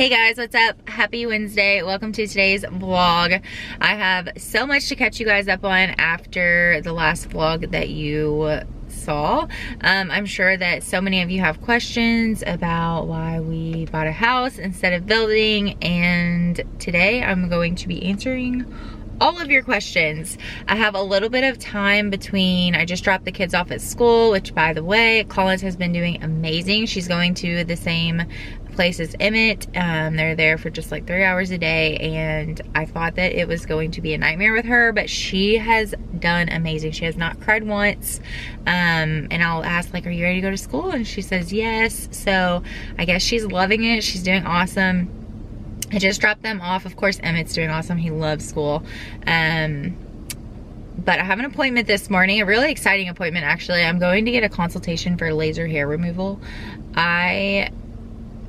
Hey guys, what's up? Happy Wednesday. Welcome to today's vlog. I have so much to catch you guys up on after the last vlog that you saw. I'm sure that so many of you have questions about why we bought a house instead of building, and today I'm going to be answering all of your questions. I have a little bit of time between, I just dropped the kids off at school, which by the way, Collins has been doing amazing. She's going to the same place as Emmett. They're there for just like 3 hours a day, and I thought that it was going to be a nightmare with her, but she has done amazing. She has not cried once. And I'll ask like, are you ready to go to school? And she says yes. So I guess she's loving it. She's doing awesome. I just dropped them off. Of course, Emmett's doing awesome. He loves school. But I have an appointment this morning, a really exciting appointment actually. I'm going to get a consultation for laser hair removal. I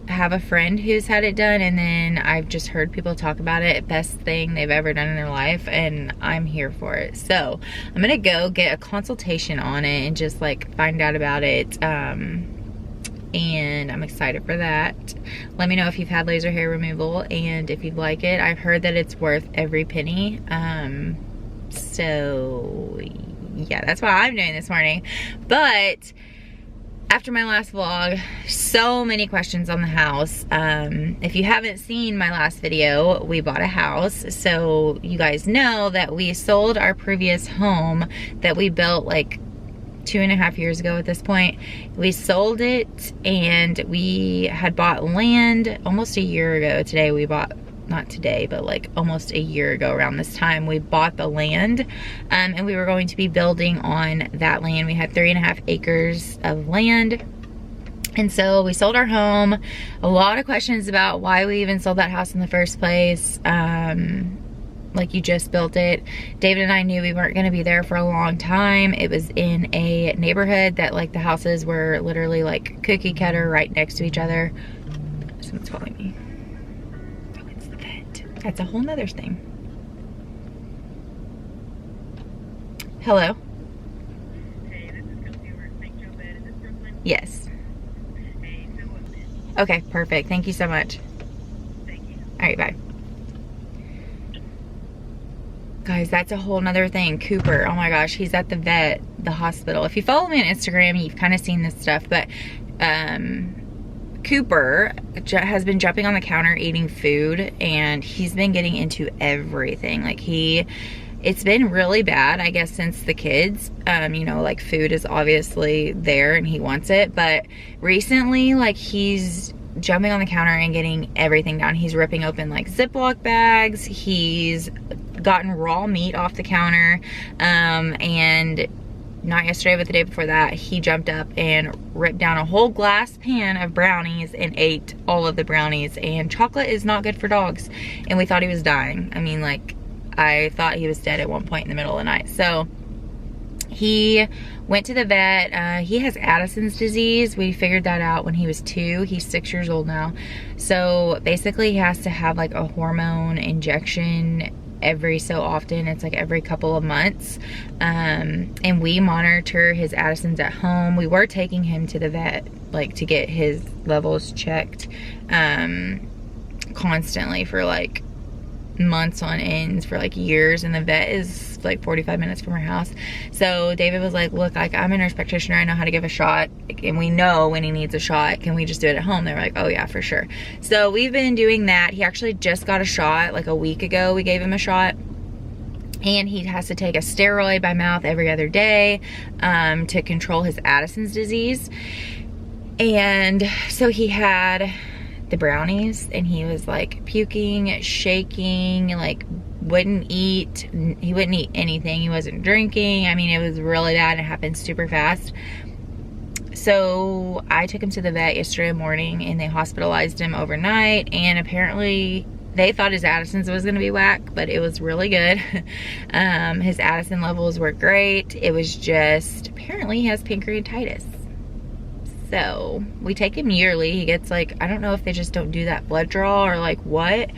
have a friend who's had it done, and then I've just heard people talk about it. Best thing they've ever done in their life, and I'm here for it. So I'm gonna go get a consultation on it and just like find out about it. And I'm excited for that. Let me know if you've had laser hair removal and if you'd like it. I've heard that it's worth every penny. So yeah, that's what I'm doing this morning. But after my last vlog, so many questions on the house. If you haven't seen my last video, we bought a house. So you guys know that we sold our previous home that we built like 2.5 years ago at this point. We sold it, and we had bought land almost a year ago. Today we bought, not today, but like almost a year ago around this time, we bought the land, and we were going to be building on that land. We had 3.5 acres of land. And so we sold our home. A lot of questions about why we even sold that house in the first place. Like, you just built it. David and I knew we weren't going to be there for a long time. It was in a neighborhood that like the houses were literally like cookie cutter right next to each other. Someone's calling me. Oh, it's the vet. That's a whole nother thing. Hello? Hey, this is Kelsey over at St. Joe Bed. Is this Brooklyn? Yes. Hey, so what's this? Okay, perfect. Thank you so much. Thank you. All right, bye. Guys, that's a whole nother thing. Cooper, oh my gosh, he's at the vet, the hospital. If you follow me on Instagram, you've kind of seen this stuff, but Cooper has been jumping on the counter eating food, and he's been getting into everything. Like, it's been really bad, I guess, since the kids. You know, like, food is obviously there and he wants it, but recently, like, he's jumping on the counter and getting everything down. He's ripping open like Ziploc bags. He's gotten raw meat off the counter, and not yesterday but the day before that, he jumped up and ripped down a whole glass pan of brownies and ate all of the brownies. And chocolate is not good for dogs, and we thought he was dying. I mean, like, I thought he was dead at one point in the middle of the night. So he went to the vet. He has Addison's disease. We figured that out when he was 2. He's 6 years old now. So basically he has to have like a hormone injection every so often. It's like every couple of months. And we monitor his Addison's at home. We were taking him to the vet like to get his levels checked constantly for like months on ends, for like years, and the vet is like 45 minutes from our house. So David was like, look, like, I'm a nurse practitioner, I know how to give a shot, and we know when he needs a shot. Can we just do it at home? They were like, oh yeah, for sure. So we've been doing that. He actually just got a shot like a week ago. We gave him a shot, and he has to take a steroid by mouth every other day to control his Addison's disease. And so he had the brownies, and he was like puking, shaking, like wouldn't eat. He wouldn't eat anything. He wasn't drinking. I mean, it was really bad. It happened super fast. So I took him to the vet yesterday morning, and they hospitalized him overnight, and apparently they thought his Addison's was going to be whack, but it was really good. His Addison levels were great. It was just, apparently he has pancreatitis. So we take him yearly. He gets like, I don't know if they just don't do that blood draw or like what,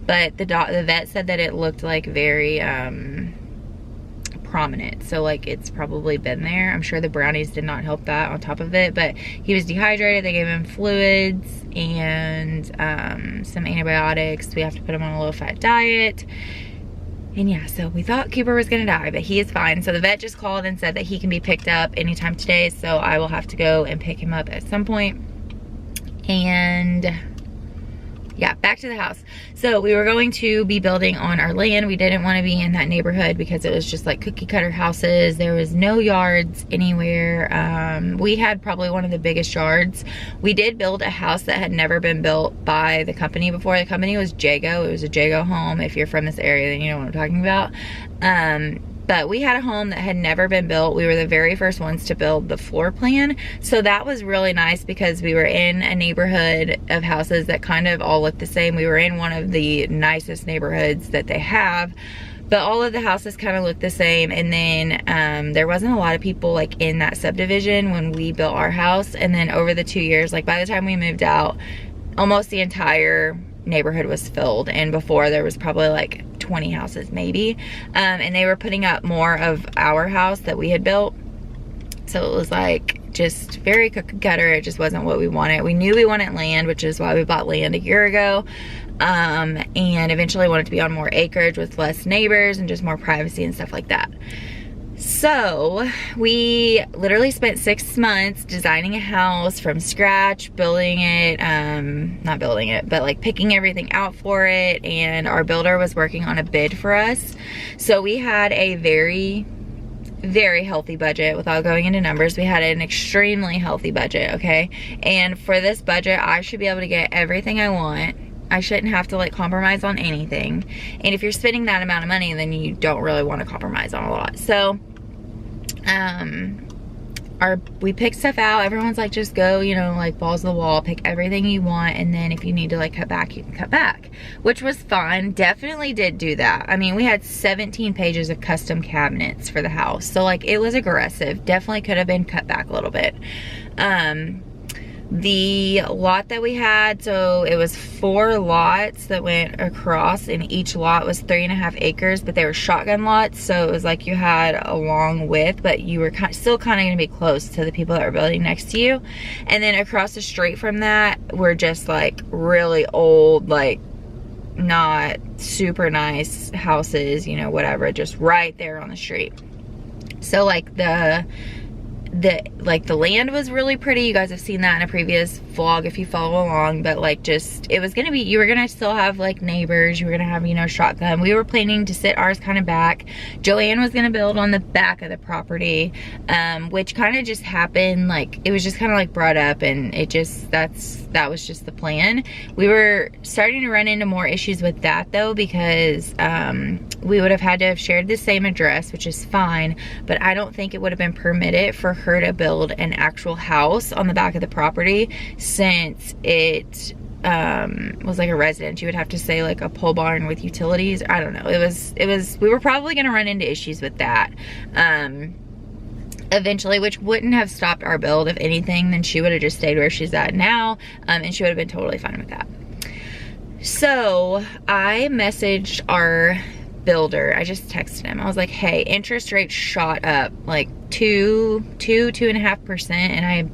but the vet said that it looked like very prominent. So like it's probably been there. I'm sure the brownies did not help that on top of it, but he was dehydrated. They gave him fluids and some antibiotics. We have to put him on a low fat diet. And yeah, so we thought Cooper was gonna die, but he is fine. So the vet just called and said that he can be picked up anytime today. So I will have to go and pick him up at some point. And yeah, back to the house. So we were going to be building on our land. We didn't want to be in that neighborhood because it was just like cookie cutter houses. There was no yards anywhere. We had probably one of the biggest yards. We did build a house that had never been built by the company before. The company was Jago. It was a Jago home. If you're from this area, then you know what I'm talking about. But we had a home that had never been built. We were the very first ones to build the floor plan. So that was really nice because we were in a neighborhood of houses that kind of all looked the same. We were in one of the nicest neighborhoods that they have, but all of the houses kind of looked the same. And then there wasn't a lot of people like in that subdivision when we built our house. And then over the 2 years, like by the time we moved out, almost the entire neighborhood was filled, and before there was probably like 20 houses maybe, and they were putting up more of our house that we had built. So it was like just very cookie cutter. It just wasn't what we wanted. We knew we wanted land, which is why we bought land a year ago, and eventually wanted to be on more acreage with less neighbors and just more privacy and stuff like that. So we literally spent 6 months designing a house from scratch, building it, not building it, but like picking everything out for it. And our builder was working on a bid for us. So we had a very healthy budget. Without going into numbers, we had an extremely healthy budget, okay? And for this budget, I should be able to get everything I want. I shouldn't have to like compromise on anything. And if you're spending that amount of money, then you don't really want to compromise on a lot. So we picked stuff out. Everyone's like, just go, you know, like balls to the wall, pick everything you want, and then if you need to like cut back, you can cut back, which was fun. Definitely did do that. I mean, we had 17 pages of custom cabinets for the house, so like it was aggressive. Definitely could have been cut back a little bit. The lot that we had, so it was 4 lots that went across, and each lot was 3.5 acres, but they were shotgun lots, so it was like you had a long width, but you were still kind of going to be close to the people that were building next to you. And then across the street from that were just like really old, like not super nice houses, you know, whatever, just right there on the street. So like the land was really pretty. You guys have seen that in a previous vlog if you follow along, but like just, it was gonna be, you were gonna still have like neighbors, you were gonna have, you know, shotgun. We were planning to sit ours kind of back. Joanne was gonna build on the back of the property, which kind of just happened. Like it was just kind of like brought up, and it just, that was just the plan. We were starting to run into more issues with that though, because we would have had to have shared the same address, which is fine, but I don't think it would have been permitted for her to build an actual house on the back of the property, since it was like a residence. You would have to say like a pole barn with utilities. I don't know. It was we were probably going to run into issues with that eventually, which wouldn't have stopped our build. If anything, then she would have just stayed where she's at now, and she would have been totally fine with that. So I messaged our builder. I just texted him. I was like, hey, interest rates shot up like 2.5%, and I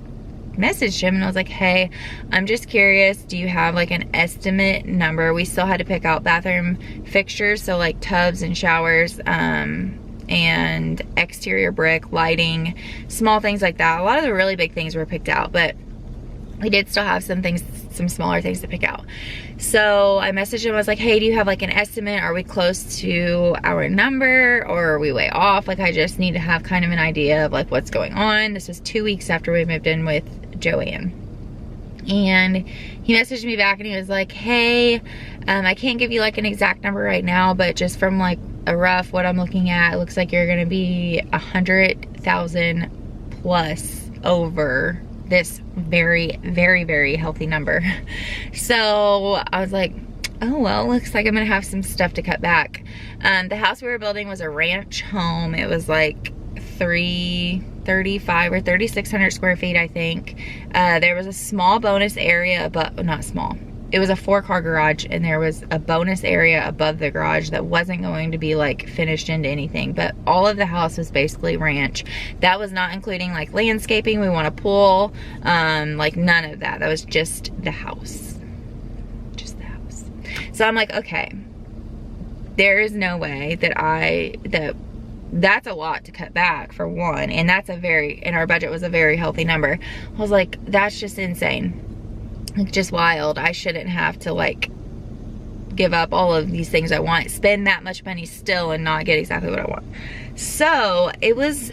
messaged him and I was like, hey, I'm just curious, do you have like an estimate number? We still had to pick out bathroom fixtures, so like tubs and showers, and exterior brick, lighting, small things like that. A lot of the really big things were picked out, but we did still have some things, some smaller things to pick out. So I messaged him. I was like, hey, do you have like an estimate? Are we close to our number, or are we way off? Like, I just need to have kind of an idea of like what's going on. This was 2 weeks after we moved in with Joanne. And he messaged me back and he was like, hey, I can't give you like an exact number right now, but just from like a rough what I'm looking at, it looks like you're gonna be 100,000 plus over this very, very, very healthy number. So I was like, oh well, looks like I'm gonna have some stuff to cut back. The house we were building was a ranch home. It was like 335 or 3,600 square feet, I think. There was a small bonus area, but not small. it was a 4-car garage, and there was a bonus area above the garage that wasn't going to be like finished into anything, but all of the house was basically ranch. That was not including like landscaping. We want a pool, like none of that. That was just the house, just the house. So I'm like, okay, there is no way that that's a lot to cut back, for one, and that's and our budget was a very healthy number. I was like, that's just insane. Like, just wild. I shouldn't have to like give up all of these things I want, spend that much money still, and not get exactly what I want. So it was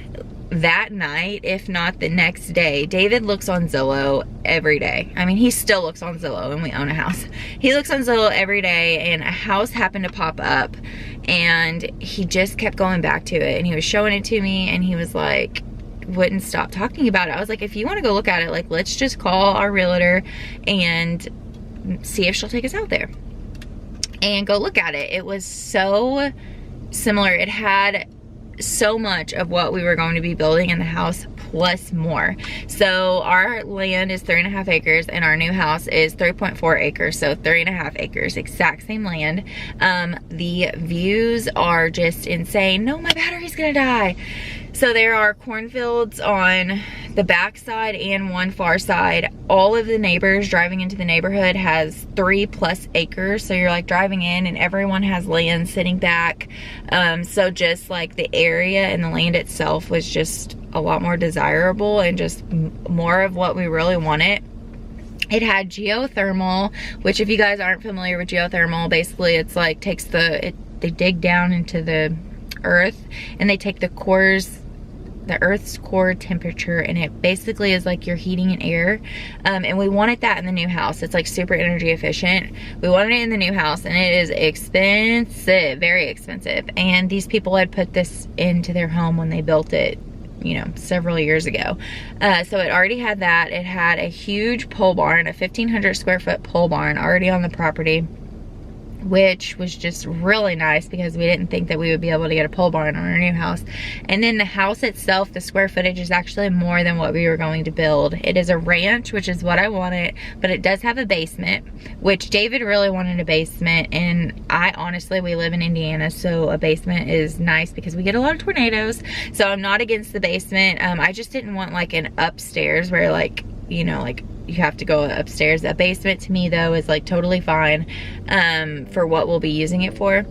that night, if not the next day. David looks on Zillow every day. I mean, he still looks on Zillow, and we own a house. He looks on Zillow every day, and a house happened to pop up, and he just kept going back to it, and he was showing it to me, and he was like, wouldn't stop talking about it. I was like, if you want to go look at it, like, let's just call our realtor and see if she'll take us out there and go look at it. It was so similar. It had so much of what we were going to be building in the house, plus more. So our land is 3.5 acres, and our new house is 3.4 acres, so 3.5 acres, exact same land. The views are just insane. No, my battery's gonna die. So there are cornfields on the back side and one far side. All of the neighbors driving into the neighborhood has 3+ acres. So you're like driving in, and everyone has land sitting back. So just like the area and the land itself was just a lot more desirable, and just more of what we really wanted. It had geothermal, which, if you guys aren't familiar with geothermal, basically it's like they dig down into the earth, and they take the earth's core temperature, and it basically is like you're heating an air. And we wanted that in the new house. It's like super energy efficient. We wanted it in the new house, and it is expensive, very expensive. And these people had put this into their home when they built it, you know, several years ago. So it already had that. It had a huge pole barn, a 1,500 square foot pole barn already on the property, which was just really nice because we didn't think that we would be able to get a pole barn on our new house. And then the house itself, the square footage is actually more than what we were going to build. It is a ranch, which is what I wanted, but it does have a basement, which David really wanted a basement. And I honestly, we live in Indiana, so a basement is nice because we get a lot of tornadoes. So I'm not against the basement. I just didn't want like an upstairs where, like, you know, like you have to go upstairs. A basement to me though is like totally fine for what we'll be using it for.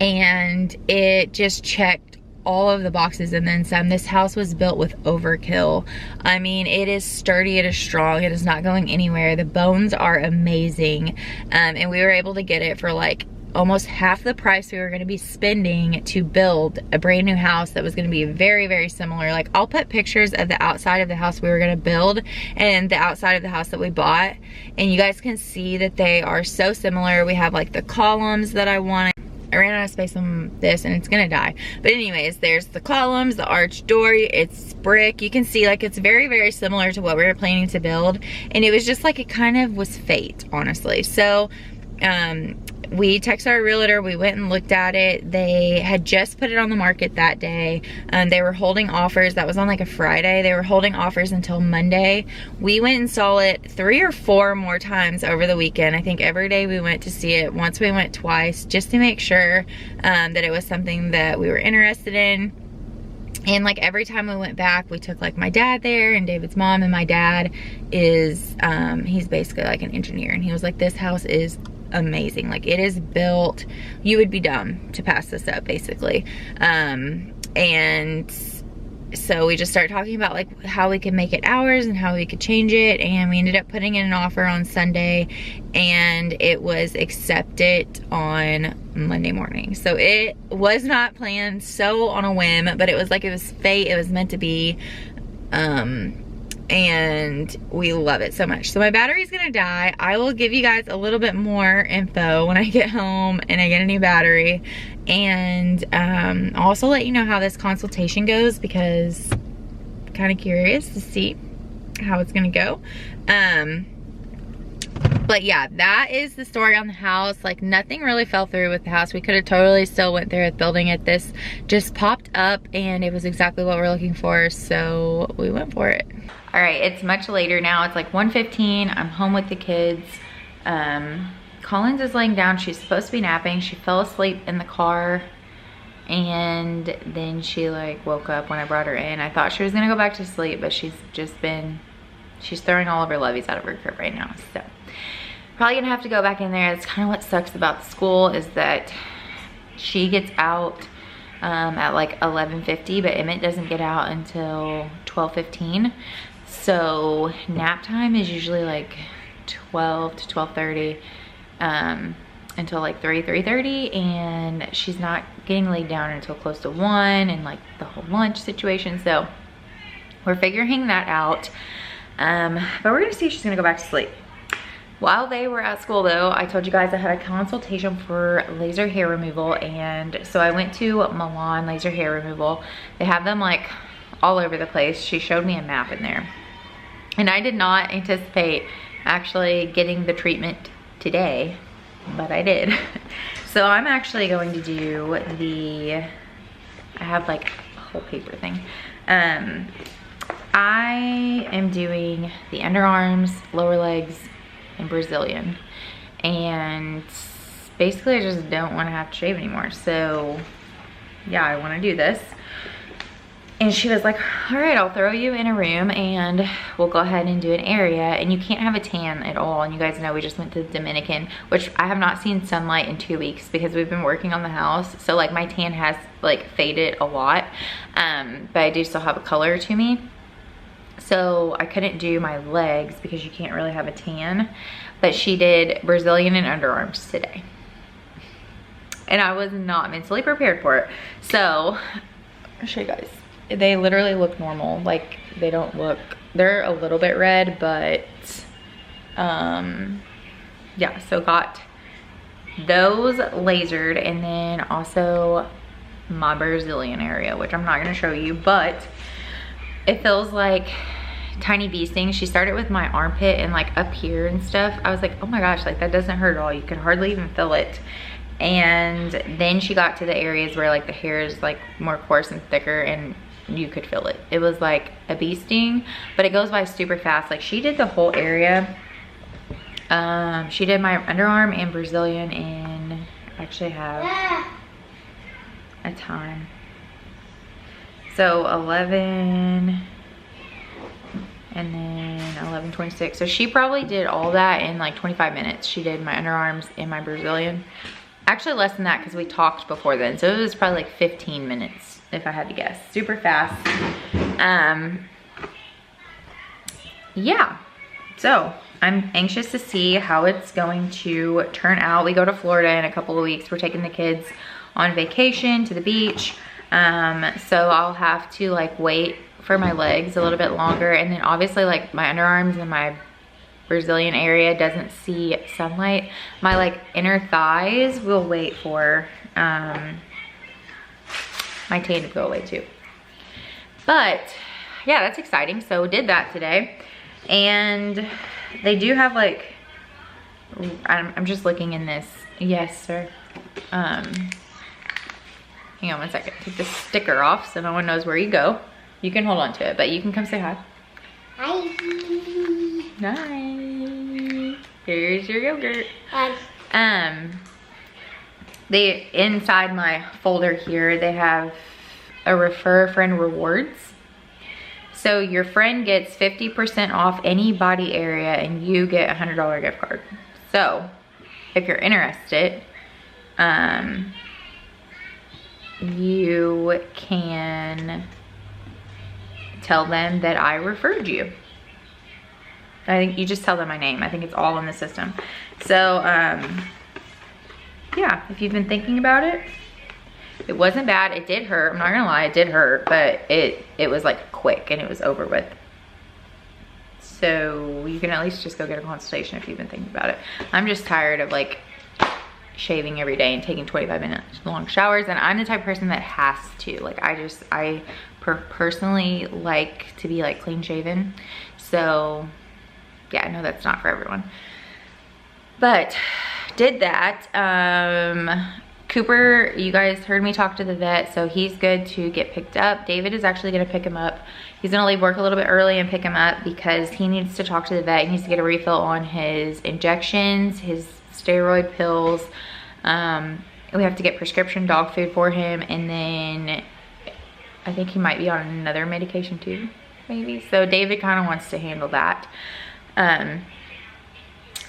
And it just checked all of the boxes and then some. This house was built with overkill. I mean, it is sturdy, it is strong, it is not going anywhere. The bones are amazing. And we were able to get it for like almost half the price we were going to be spending to build a brand new house that was going to be very, very similar. Like, I'll put pictures of the outside of the house we were going to build and the outside of the house that we bought, and you guys can see that they are so similar. We have like the columns that I wanted. I ran out of space on this and it's gonna die. But anyways, there's the columns, the arched door, it's brick. You can see like it's very, very similar to what we were planning to build. And it was just like, it kind of was fate, honestly. So we texted our realtor, we went and looked at it. They had just put it on the market that day. They were holding offers. That was on like a Friday. They were holding offers until Monday. We went and saw it 3 or 4 more times over the weekend. I think every day we went to see it. Once we went twice, just to make sure that it was something that we were interested in. And like every time we went back, we took like my dad there and David's mom, and my dad is, he's basically like an engineer, and he was like, this house is amazing. Like, it is built, you would be dumb to pass this up, basically. And so we just started talking about like how we could make it ours and how we could change it, and we ended up putting in an offer on Sunday, and it was accepted on Monday morning. So it was not planned, so on a whim, but it was like, it was fate, it was meant to be. And we love it so much. So my battery's gonna die. I will give you guys a little bit more info when I get home and I get a new battery. And I'll also let you know how this consultation goes, because I'm kind of curious to see how it's gonna go. But yeah, that is the story on the house. Like, nothing really fell through with the house. We could have totally still went through with building it. This just popped up and it was exactly what we're looking for, so we went for it. All right, it's much later now. It's like 1:15. I'm home with the kids. Collins is laying down. She's supposed to be napping. She fell asleep in the car, and then she like woke up when I brought her in. I thought she was gonna go back to sleep, but she's throwing all of her loveys out of her crib right now. So probably gonna have to go back in there. That's kind of what sucks about the school, is that she gets out at like 11:50, but Emmett doesn't get out until 12:15. So nap time is usually like 12 to 12:30 until like 3:30, and she's not getting laid down until close to 1, and like the whole lunch situation. So we're figuring that out, but we're gonna see if she's gonna go back to sleep. While they were at school though, I told you guys I had a consultation for laser hair removal, and so I went to Milan Laser Hair Removal. They have them like all over the place. She showed me a map in there, and I did not anticipate actually getting the treatment today, but I did. So I'm actually going to do I have like a whole paper thing. I am doing the underarms, lower legs, and Brazilian, and basically I just don't want to have to shave anymore. So yeah, I want to do this. And she was like, all right, I'll throw you in a room and we'll go ahead and do an area, and you can't have a tan at all. And you guys know we just went to the Dominican, which I have not seen sunlight in 2 weeks because we've been working on the house. So like my tan has like faded a lot, but I do still have a color to me. So I couldn't do my legs because you can't really have a tan, but she did Brazilian and underarms today. And I was not mentally prepared for it. So I'll show you guys. They literally look normal. Like they don't look, they're a little bit red, but yeah, so got those lasered, and then also my Brazilian area, which I'm not gonna show you, but it feels like tiny bee stings. She started with my armpit and like up here and stuff. I was like, oh my gosh, like that doesn't hurt at all. You can hardly even feel it. And then she got to the areas where like the hair is like more coarse and thicker, and you could feel it. It was like a bee sting, but it goes by super fast. Like she did the whole area. She did my underarm and Brazilian in, actually have a time. So 11 and then 11:26. So she probably did all that in like 25 minutes. She did my underarms and my Brazilian. Actually less than that because we talked before then. So it was probably like 15 minutes if I had to guess. Super fast. Yeah, so I'm anxious to see how it's going to turn out. We go to Florida in a couple of weeks. We're taking the kids on vacation to the beach. So I'll have to like wait for my legs a little bit longer, and then obviously like my underarms and my Brazilian area doesn't see sunlight. My like inner thighs will wait for my tan to go away too. But yeah, that's exciting. So did that today, and they do have like, I'm just looking in this. Yes, sir. Hang on one second. Take the sticker off so no one knows where you go. You can hold on to it, but you can come say hi. Hi. Hi. Here's your yogurt. Hi. They, inside my folder here, they have a refer a friend rewards. So your friend gets 50% off any body area, and you get a $100 gift card. So if you're interested, you can tell them that I referred you. I think you just tell them my name. I think it's all in the system. So yeah, if you've been thinking about it, it wasn't bad. It did hurt. I'm not gonna lie, it did hurt, but it was like quick and it was over with. So you can at least just go get a consultation if you've been thinking about it. I'm just tired of like shaving every day and taking 25-minute long showers, and I'm the type of person that has to. Like I personally like to be like clean shaven. So yeah, I know that's not for everyone. But did that. Cooper, you guys heard me talk to the vet, so he's good to get picked up. David is actually gonna pick him up. He's gonna leave work a little bit early and pick him up because he needs to talk to the vet. He needs to get a refill on his injections, his steroid pills. We have to get prescription dog food for him, and then I think he might be on another medication too, maybe. So David kind of wants to handle that. And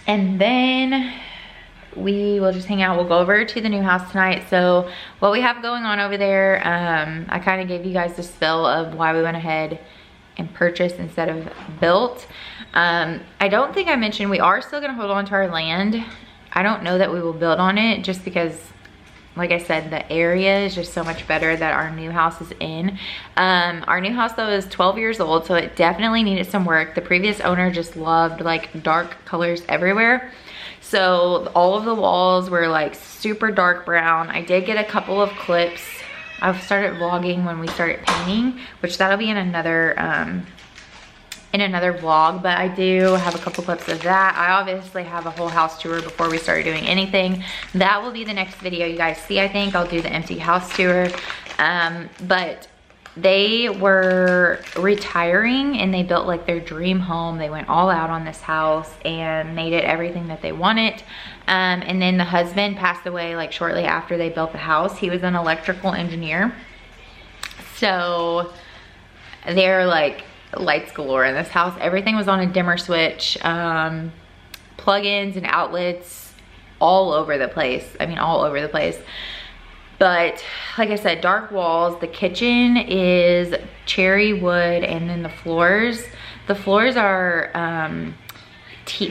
then we will just hang out. We'll go over to the new house tonight. So what we have going on over there, I kind of gave you guys the spill of why we went ahead and purchased instead of built. I don't think I mentioned we are still gonna hold on to our land. I don't know that we will build on it just because, like I said, the area is just so much better that our new house is in. Our new house though is 12 years old, so it definitely needed some work. The previous owner just loved like dark colors everywhere. So all of the walls were like super dark brown. I did get a couple of clips. I've started vlogging when we started painting, which that'll be in another vlog, but I do have a couple clips of that. I obviously have a whole house tour before we started doing anything. That will be the next video you guys see. I think I'll do the empty house tour. But they were retiring and they built like their dream home. They went all out on this house and made it everything that they wanted. And then the husband passed away like shortly after they built the house. He was an electrical engineer. So they're like lights galore in this house. Everything was on a dimmer switch, plug-ins and outlets all over the place. I mean, all over the place. But like I said, dark walls. The kitchen is cherry wood, and then the floors are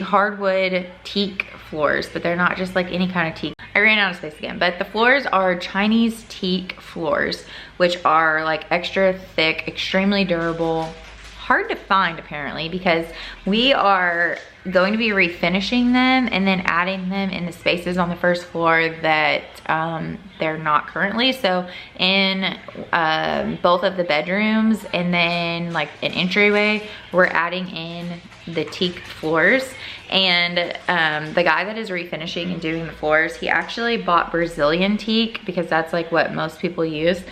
hardwood teak floors, but they're not just like any kind of teak. I ran out of space again, but the floors are Chinese teak floors, which are like extra thick, extremely durable, hard to find apparently, because we are going to be refinishing them and then adding them in the spaces on the first floor that they're not currently. So in both of the bedrooms and then like an entryway, we're adding in the teak floors. And the guy that is refinishing and doing the floors, he actually bought Brazilian teak because that's like what most people use.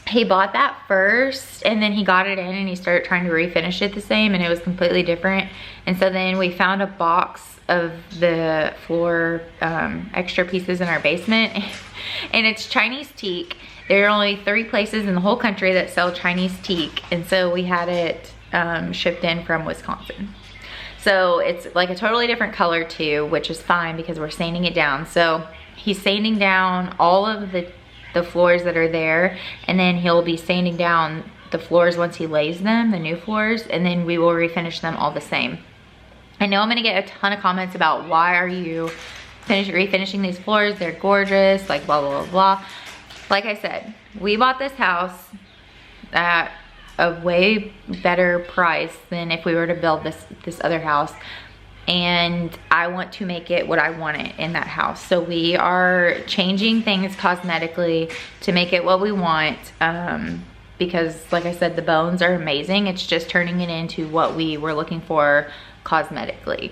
He bought that first and then he got it in and he started trying to refinish it the same, and it was completely different. And so then we found a box of the floor extra pieces in our basement and it's Chinese teak. There are only 3 places in the whole country that sell Chinese teak, and so we had it shipped in from Wisconsin. So it's like a totally different color too, which is fine because we're sanding it down. So he's sanding down all of the floors that are there, and then he'll be sanding down the floors once he lays them, the new floors, and then we will refinish them all the same. I know I'm gonna get a ton of comments about why are you refinishing these floors, they're gorgeous, like blah blah blah blah. Like I said, we bought this house at a way better price than if we were to build this other house, and I want to make it what I want it in that house. So we are changing things cosmetically to make it what we want, because like I said, the bones are amazing. It's just turning it into what we were looking for cosmetically,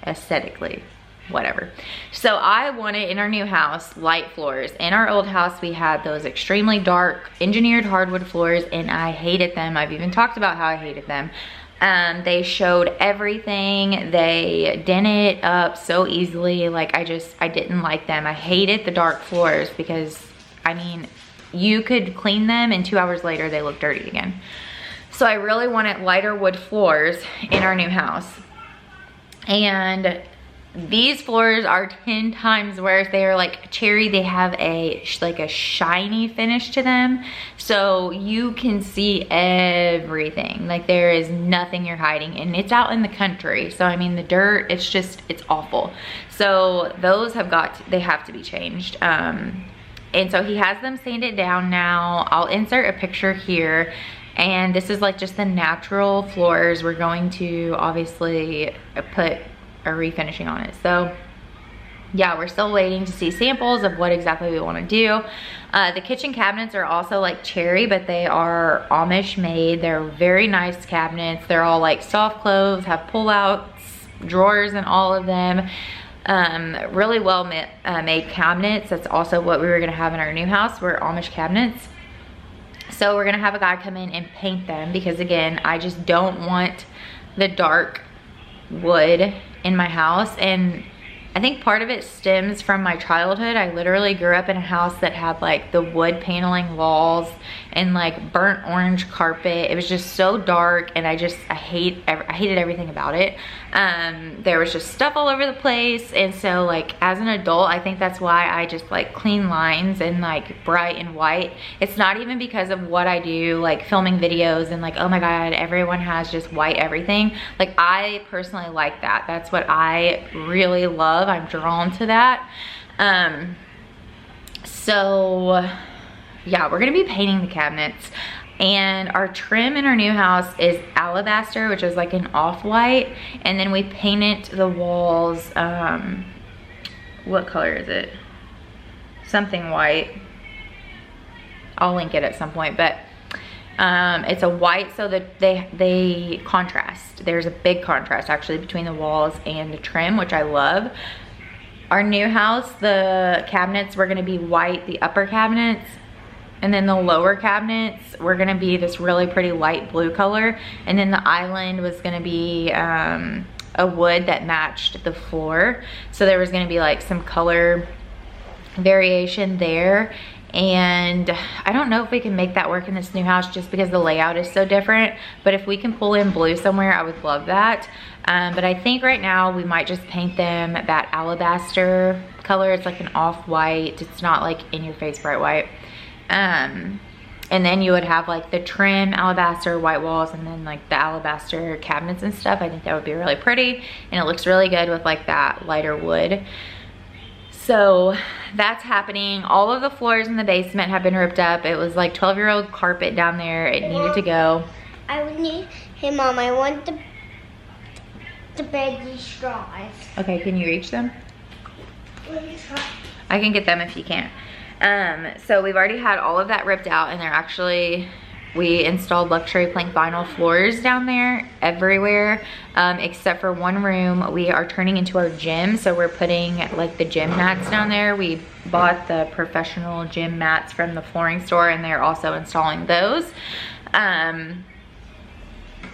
aesthetically, whatever. So I wanted in our new house light floors. In our old house we had those extremely dark engineered hardwood floors and I hated them. I've even talked about how I hated them. They showed everything. They dented up so easily. Like I didn't like them. I hated the dark floors because I mean, you could clean them and 2 hours later they look dirty again. So I really wanted lighter wood floors in our new house. And these floors are 10 times worse. They are like cherry. They have like a shiny finish to them. So you can see everything. Like there is nothing you're hiding, and it's out in the country. So I mean the dirt, it's awful. So those they have to be changed. And so he has them sanded down now. I'll insert a picture here. And this is like just the natural floors. We're going to obviously put a refinishing on it. So yeah, we're still waiting to see samples of what exactly we want to do. The kitchen cabinets are also like cherry, but they are Amish made. They're very nice cabinets. They're all like soft close, have pull outs, drawers in all of them. really well made cabinets. That's also what we were gonna have in our new house, were Amish cabinets. So we're gonna have a guy come in and paint them because, again, I just don't want the dark wood in my house. And I think part of it stems from my childhood. I literally grew up in a house that had like the wood paneling walls and like burnt orange carpet. It was just so dark, and I hated everything about it. There was just stuff all over the place, and so like as an adult, I think that's why I just like clean lines and like bright and white. It's not even because of what I do, like filming videos and like, oh my god, everyone has just white everything. Like, I personally like that. That's what I really love. I'm drawn to that. So yeah, we're gonna be painting the cabinets, and our trim in our new house is alabaster, which is like an off-white, and then we painted the walls, what color is it? Something white. I'll link it at some point, but it's a white, so that they contrast. There's a big contrast actually between the walls and the trim, which I love. Our new house, the cabinets were gonna be white, the upper cabinets, and then the lower cabinets were gonna be this really pretty light blue color, and then the island was gonna be a wood that matched the floor. So there was gonna be like some color variation there. And I don't know if we can make that work in this new house just because the layout is so different, but if we can pull in blue somewhere, I would love that. But I think right now we might just paint them that alabaster color. It's like an off-white. It's not like in your face bright white. And then you would have like the trim alabaster white walls, and then like the alabaster cabinets and stuff. I think that would be really pretty, and it looks really good with like that lighter wood. So that's happening. All of the floors in the basement have been ripped up. It was like 12-year-old carpet down there. It needed to go. I would need, hey Mom, I want the baggy straws. Okay, can you reach them? I can get them if you can't. So we've already had all of that ripped out, and they're actually, we installed luxury plank vinyl floors down there everywhere, except for one room we are turning into our gym. So we're putting like the gym mats down there. We bought the professional gym mats from the flooring store, and they're also installing those.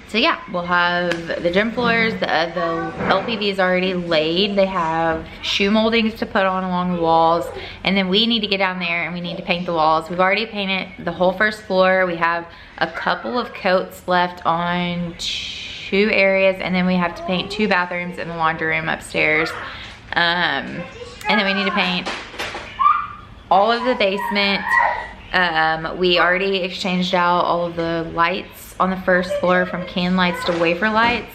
So yeah, we'll have the gym floors, the LPV is already laid. They have shoe moldings to put on along the walls. And then we need to get down there and we need to paint the walls. We've already painted the whole first floor. We have a couple of coats left on 2 areas, and then we have to paint 2 bathrooms and the laundry room upstairs. And then we need to paint all of the basement. We already exchanged out all of the lights on the first floor from can lights to wafer lights.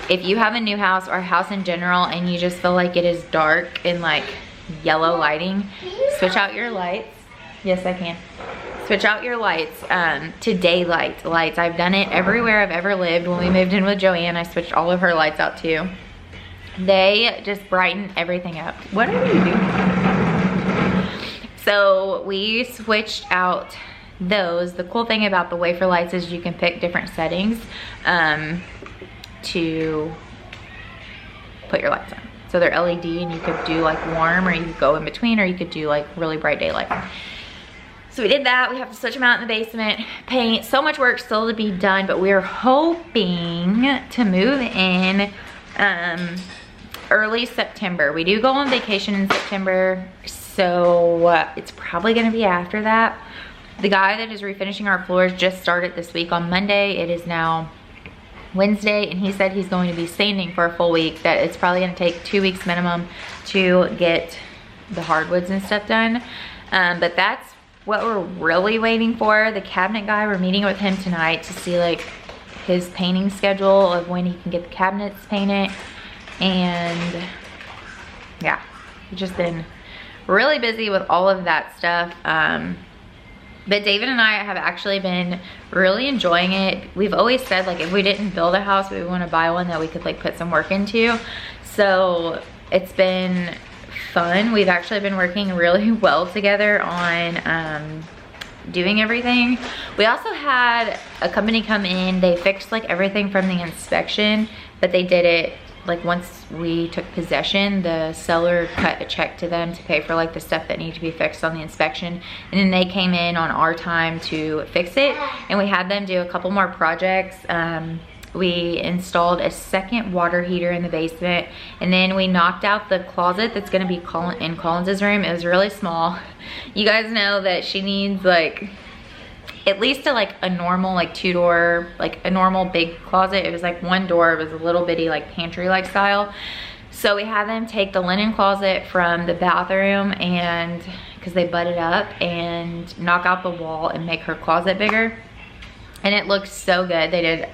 If you have a new house or a house in general and you just feel like it is dark and like yellow lighting, switch out your lights. Yes, I can. Switch out your lights to daylight lights. I've done it everywhere I've ever lived. When we moved in with Joanne, I switched all of her lights out too. They just brighten everything up. What are you doing? So we switched out those. The cool thing about the wafer lights is you can pick different settings to put your lights on. So they're LED, and you could do like warm, or you could go in between, or you could do like really bright daylight. So we did that. We have to switch them out in the basement, paint. So much work still to be done, but we're hoping to move in early September. We do go on vacation in September, so it's probably gonna be after that. The guy that is refinishing our floors just started this week on Monday. It is now Wednesday, and he said he's going to be sanding for a full week, that it's probably gonna take 2 weeks minimum to get the hardwoods and stuff done. But that's what we're really waiting for. The cabinet guy, we're meeting with him tonight to see like his painting schedule of when he can get the cabinets painted. And yeah, we've just been really busy with all of that stuff. But David and I have actually been really enjoying it. We've always said like if we didn't build a house, we would want to buy one that we could like put some work into. So it's been fun. We've actually been working really well together on doing everything. We also had a company come in. They fixed like everything from the inspection, but they did it like once we took possession, the seller cut a check to them to pay for like the stuff that needed to be fixed on the inspection, and then they came in on our time to fix it, and we had them do a couple more projects. We installed a second water heater in the basement, and then we knocked out the closet that's gonna be in Collins's room. It was really small. You guys know that she needs like at least a normal like 2-door, like a normal big closet. It was like 1 door. It was a little bitty like pantry like style. So we had them take the linen closet from the bathroom, and because they butted up, and knock out the wall and make her closet bigger, and it looked so good. They did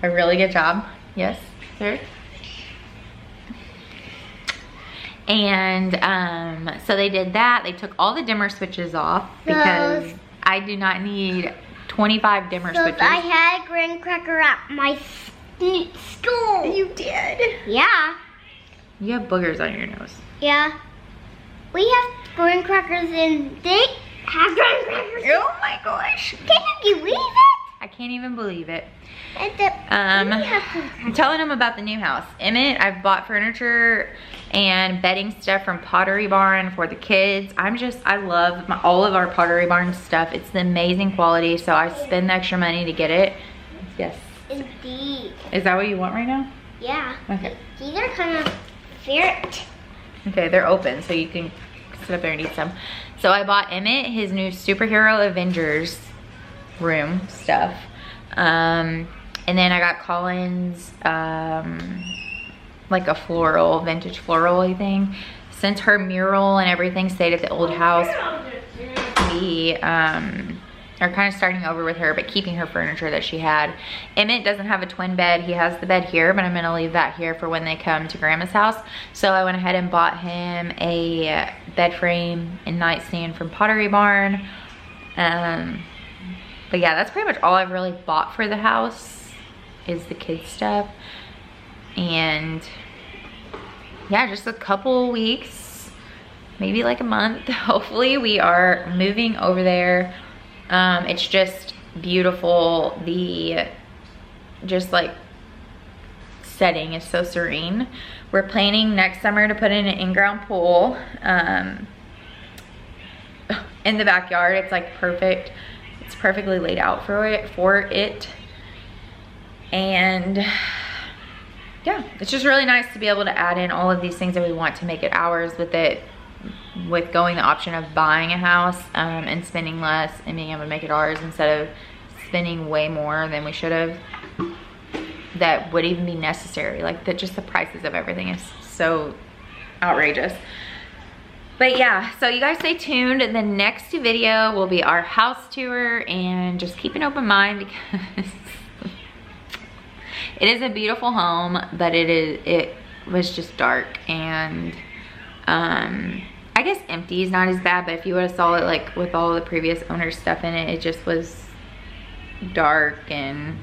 a really good job. Yes, sir. And so they did that. They took all the dimmer switches off because I do not need 25 dimmer switches. I had a graham cracker at my stool. You did? Yeah. You have boogers on your nose. Yeah. We have graham crackers and they have graham crackers. Oh my gosh. Can you believe it? I can't even believe it. And I'm telling them about the new house. Emmett, I've bought furniture and bedding stuff from Pottery Barn for the kids. I love all of our Pottery Barn stuff. It's the amazing quality, so I spend the extra money to get it. Yes. Indeed. Is that what you want right now? Yeah. Okay. These are kind of ferret. Okay, they're open, so you can sit up there and eat some. So I bought Emmett his new Superhero Avengers room stuff. And then I got Collins like a floral, vintage floral thing. Since her mural and everything stayed at the old house, we are kind of starting over with her, but keeping her furniture that she had. Emmett doesn't have a twin bed. He has the bed here, but I'm gonna leave that here for when they come to Grandma's house. So I went ahead and bought him a bed frame and nightstand from Pottery Barn. But yeah, that's pretty much all I've really bought for the house is the kids stuff. And yeah, just a couple weeks, maybe like a month. Hopefully we are moving over there. It's just beautiful. The just like setting is so serene. We're planning next summer to put in an in-ground pool in the backyard. It's like perfect. It's perfectly laid out for it. And yeah, it's just really nice to be able to add in all of these things that we want to make it ours, with going the option of buying a house and spending less and being able to make it ours instead of spending way more than we should have. That would even be necessary. Like just the prices of everything is so outrageous. But yeah, so you guys stay tuned. The next video will be our house tour, and just keep an open mind because it is a beautiful home, but it was just dark, and I guess empty is not as bad, but if you would have saw it like with all the previous owner's stuff in it, it just was dark, and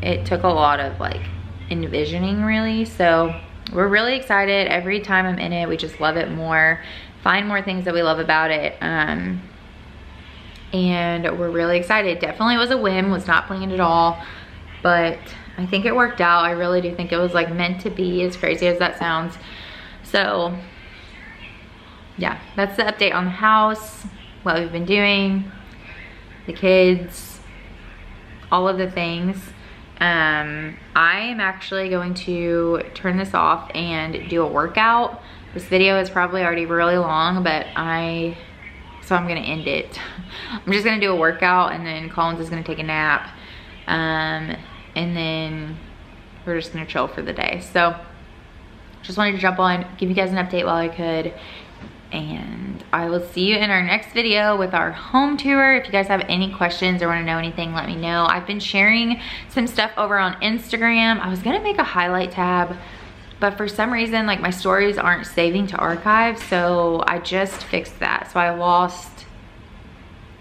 it took a lot of like envisioning really. So we're really excited. Every time I'm in it, we just love it more, find more things that we love about it. And we're really excited. Definitely was a whim, was not planned at all, but I think it worked out. I really do think it was like meant to be, as crazy as that sounds. So yeah, that's the update on the house, what we've been doing, the kids, all of the things. I am actually going to turn this off and do a workout. This video is probably already really long, but so I'm gonna end it. I'm just gonna do a workout, and then Collins is gonna take a nap, and then we're just gonna chill for the day. So just wanted to jump on, give you guys an update while I could, and I will see you in our next video with our home tour. If you guys have any questions or want to know anything, let me know. I've been sharing some stuff over on Instagram. I was gonna make a highlight tab, but for some reason, like my stories aren't saving to archive, so I just fixed that. So I lost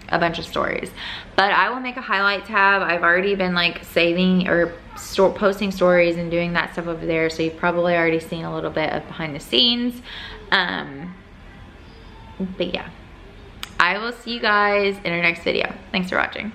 a bunch of stories, but I will make a highlight tab. I've already been like saving or posting stories and doing that stuff over there, so you've probably already seen a little bit of behind the scenes. But yeah, I will see you guys in our next video. Thanks for watching.